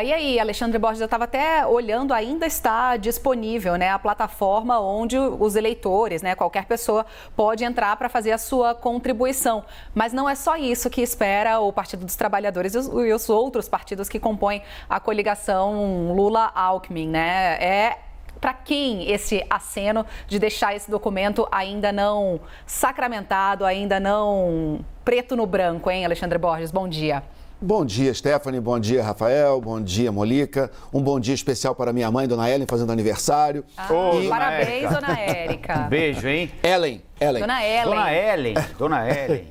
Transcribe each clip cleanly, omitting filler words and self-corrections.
E aí, Alexandre Borges, eu estava até olhando, ainda está disponível, né, a plataforma onde os eleitores, né, qualquer pessoa pode entrar para fazer a sua contribuição. Mas não é só isso que espera o Partido dos Trabalhadores e os outros partidos que compõem a coligação Lula-Alckmin, né? É para quem esse aceno de deixar esse documento ainda não sacramentado, ainda não preto no branco, hein, Alexandre Borges? Bom dia. Bom dia, Stephanie. Bom dia, Rafael. Bom dia, Molica. Um bom dia especial para minha mãe, Dona Ellen, fazendo aniversário. Parabéns, Dona Érica. Beijo, hein? Ellen. Dona Ellen. Dona Ellen.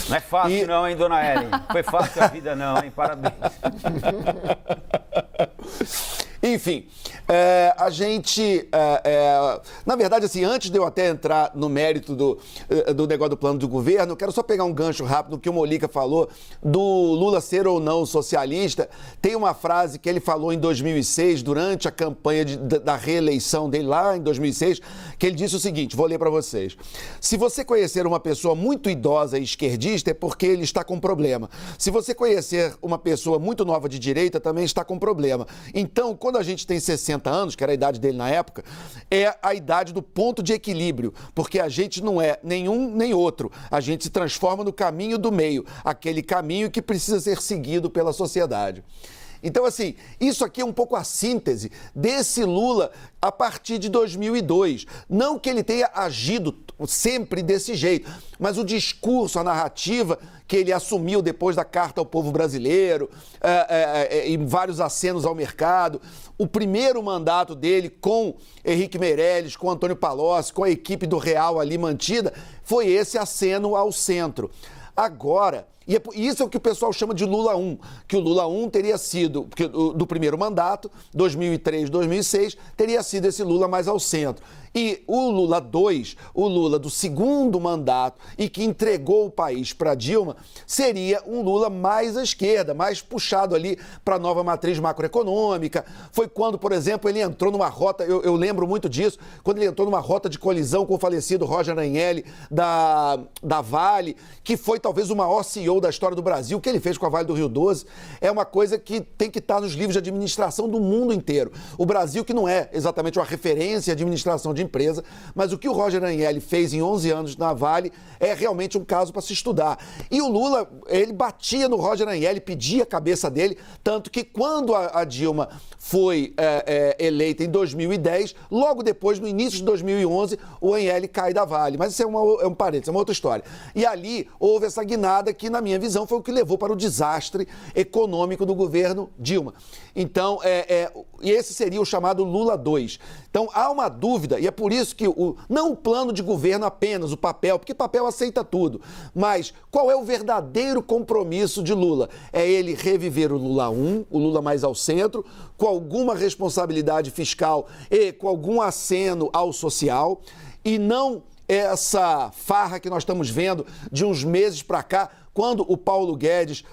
Não é fácil não, hein, Dona Ellen? Foi fácil a vida não, hein? Parabéns. Enfim, a gente, na verdade, assim, antes de eu até entrar no mérito do negócio do plano do governo, eu quero só pegar um gancho rápido no que o Molica falou do Lula ser ou não socialista. Tem uma frase que ele falou em 2006, durante a campanha da reeleição dele lá em 2006, que ele disse o seguinte, vou ler para vocês. Se você conhecer uma pessoa muito idosa e esquerdista, é porque ele está com problema. Se você conhecer uma pessoa muito nova de direita, também está com problema. Então, quando a gente tem 60 anos, que era a idade dele na época, é a idade do ponto de equilíbrio, porque a gente não é nenhum nem outro. A gente se transforma no caminho do meio, aquele caminho que precisa ser seguido pela sociedade. Então, assim, isso aqui é um pouco a síntese desse Lula a partir de 2002. Não que ele tenha agido sempre desse jeito, mas o discurso, a narrativa que ele assumiu depois da Carta ao Povo Brasileiro, e vários acenos ao mercado, o primeiro mandato dele com Henrique Meirelles, com Antônio Palocci, com a equipe do Real ali mantida, foi esse aceno ao centro. Agora, e isso é o que o pessoal chama de Lula 1, que o Lula 1 teria sido, porque do primeiro mandato, 2003, 2006, teria sido esse Lula mais ao centro. E o Lula 2, o Lula do segundo mandato e que entregou o país para Dilma, seria um Lula mais à esquerda, mais puxado ali para a nova matriz macroeconômica. Foi quando, por exemplo, ele entrou numa rota, eu lembro muito disso, quando ele entrou numa rota de colisão com o falecido Roger Agnelli da Vale, que foi talvez o maior CEO da história do Brasil. O que ele fez com a Vale do Rio Doce é uma coisa que tem que estar nos livros de administração do mundo inteiro. O Brasil, que não é exatamente uma referência de administração de empresa, mas o que o Roger Agnelli fez em 11 anos na Vale é realmente um caso para se estudar. E o Lula, ele batia no Roger Agnelli, pedia a cabeça dele, tanto que quando a Dilma foi eleita em 2010, logo depois, no início de 2011, o Agnelli cai da Vale. Mas isso é um parênteses, é uma outra história. E ali houve essa guinada que, na minha visão, foi o que levou para o desastre econômico do governo Dilma. Então, e esse seria o chamado Lula 2. Então, há uma dúvida, e é por isso que não o plano de governo apenas, o papel, porque papel aceita tudo, mas qual é o verdadeiro compromisso de Lula? É ele reviver o Lula 1, o Lula mais ao centro, com alguma responsabilidade fiscal e com algum aceno ao social, e não essa farra que nós estamos vendo de uns meses para cá, quando o Paulo Guedes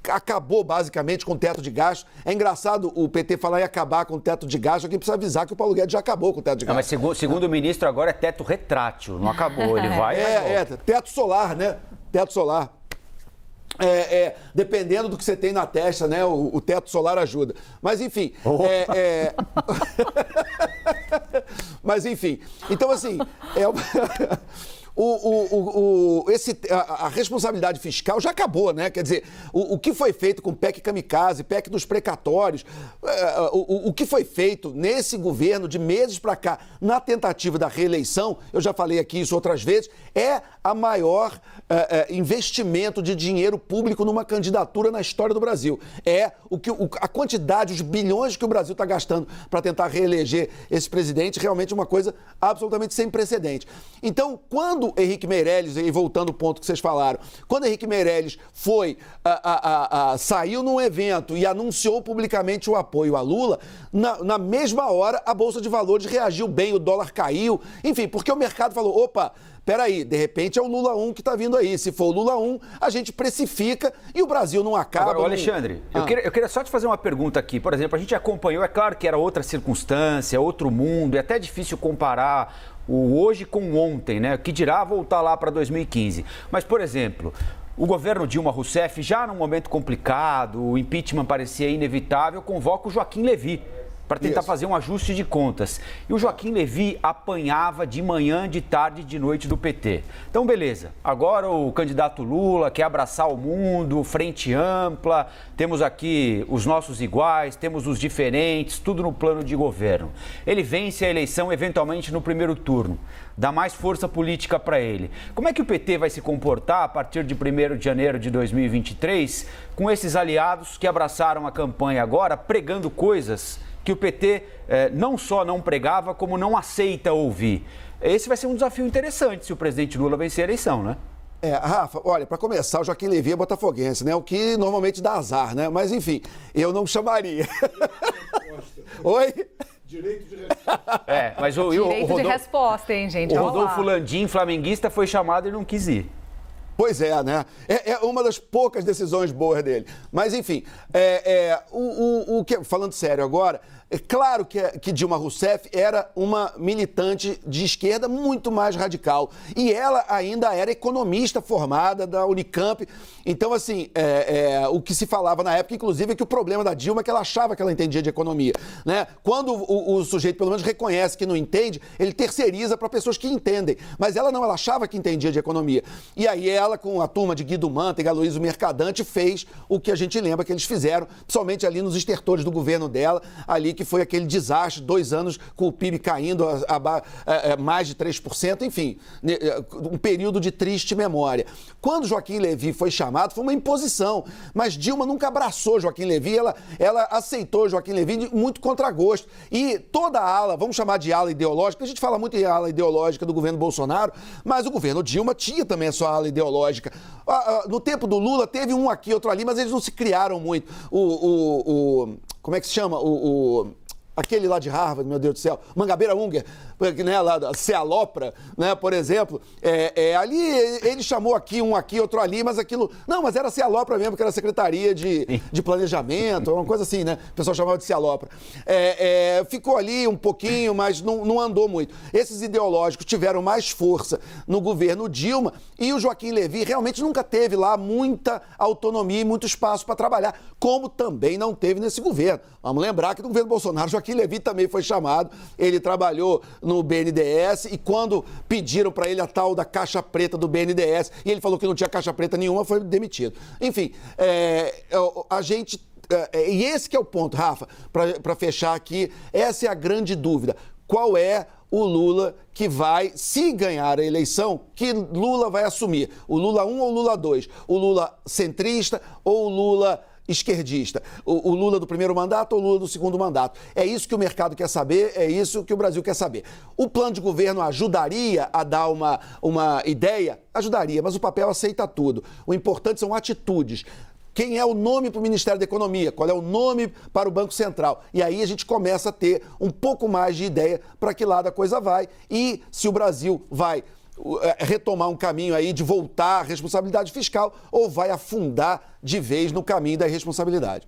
acabou basicamente com o teto de gastos. É engraçado o PT falar em acabar com o teto de gastos, alguém precisa avisar que o Paulo Guedes já acabou com o teto de gastos. Mas segundo o ministro agora é teto retrátil, não acabou, ele vai... Teto solar, né? Teto solar. Dependendo do que você tem na testa, né? O teto solar ajuda. Mas enfim... Mas enfim, então assim... A responsabilidade fiscal já acabou, né? Quer dizer, o que foi feito com o PEC Kamikaze, PEC dos precatórios, o que foi feito nesse governo de meses para cá, na tentativa da reeleição, eu já falei aqui isso outras vezes, é a maior investimento de dinheiro público numa candidatura na história do Brasil. A quantidade, os bilhões que o Brasil está gastando para tentar reeleger esse presidente, realmente é uma coisa absolutamente sem precedente. Então, quando Henrique Meirelles, e voltando ao ponto que vocês falaram, quando Henrique Meirelles saiu num evento e anunciou publicamente o apoio a Lula, na mesma hora a Bolsa de Valores reagiu bem, o dólar caiu, enfim, porque o mercado falou, opa, peraí, de repente é o Lula 1 que está vindo aí. Se for o Lula 1, a gente precifica e o Brasil não acaba. Agora, Alexandre, eu queria só te fazer uma pergunta aqui. Por exemplo, a gente acompanhou, é claro que era outra circunstância, outro mundo, é até difícil comparar o hoje com o ontem, né? Que dirá voltar lá para 2015. Mas, por exemplo, O governo Dilma Rousseff, já num momento complicado, o impeachment parecia inevitável, convoca o Joaquim Levy para tentar fazer um ajuste de contas. E o Joaquim Levy apanhava de manhã, de tarde e de noite do PT. Então, beleza. Agora o candidato Lula quer abraçar o mundo, frente ampla, temos aqui os nossos iguais, temos os diferentes, tudo no plano de governo. Ele vence a eleição eventualmente no primeiro turno. Dá mais força política para ele. Como é que o PT vai se comportar a partir de 1º de janeiro de 2023 com esses aliados que abraçaram a campanha agora, pregando coisas que o PT não só não pregava, como não aceita ouvir? Esse vai ser um desafio interessante se o presidente Lula vencer a eleição, né? Rafa, olha, para começar, o Joaquim Levy é botafoguense, né? O que normalmente dá azar, né? Mas, enfim, eu não chamaria. Oi? Direito de resposta. Mas Direito de resposta, hein, gente? O Rodolfo Landim, flamenguista, foi chamado e não quis ir. Pois é, né? É uma das poucas decisões boas dele. Mas, enfim, falando sério agora, é claro que Dilma Rousseff era uma militante de esquerda muito mais radical. E ela ainda era economista formada da Unicamp. Então, assim, o que se falava na época, inclusive, é que o problema da Dilma é que ela achava que ela entendia de economia, né? Quando o sujeito, pelo menos, reconhece que não entende, ele terceiriza para pessoas que entendem. Mas ela não, ela achava que entendia de economia. E aí ela, com a turma de Guido Mantega, Aloysio Mercadante, fez o que a gente lembra que eles fizeram, principalmente ali nos estertores do governo dela, ali que foi aquele desastre, 2 anos com o PIB caindo a mais de 3%, enfim, um período de triste memória. Quando Joaquim Levy foi chamado, foi uma imposição, mas Dilma nunca abraçou Joaquim Levy, ela aceitou Joaquim Levy de muito contragosto. E toda a ala, vamos chamar de ala ideológica, a gente fala muito em ala ideológica do governo Bolsonaro, mas o governo Dilma tinha também a sua ala ideológica. No tempo do Lula teve um aqui, outro ali, mas eles não se criaram muito. Como é que se chama? Aquele lá de Harvard, meu Deus do céu, Mangabeira Unger, né, lá da Cealopra, né, por exemplo, ali ele chamou aqui, um aqui, outro ali, mas aquilo, não, mas era Cealopra mesmo, que era a Secretaria de Planejamento, uma coisa assim, né, o pessoal chamava de Cealopra. Ficou ali um pouquinho, mas não andou muito. Esses ideológicos tiveram mais força no governo Dilma e o Joaquim Levy realmente nunca teve lá muita autonomia e muito espaço para trabalhar, como também não teve nesse governo. Vamos lembrar que no governo Bolsonaro, Joaquim Levy também foi chamado, ele trabalhou no BNDES e quando pediram para ele a tal da caixa preta do BNDES e ele falou que não tinha caixa preta nenhuma, foi demitido. Enfim, a gente... e esse que é o ponto, Rafa, para fechar aqui, essa é a grande dúvida. Qual é o Lula que vai, se ganhar a eleição, que Lula vai assumir? O Lula 1 ou o Lula 2? O Lula centrista ou o Lula esquerdista? O Lula do primeiro mandato ou o Lula do segundo mandato? É isso que o mercado quer saber, é isso que o Brasil quer saber. O plano de governo ajudaria a dar uma ideia? Ajudaria, mas o papel aceita tudo. O importante são atitudes. Quem é o nome para o Ministério da Economia? Qual é o nome para o Banco Central? E aí a gente começa a ter um pouco mais de ideia para que lado a coisa vai e se o Brasil vai retomar um caminho aí de voltar à responsabilidade fiscal ou vai afundar de vez no caminho da irresponsabilidade.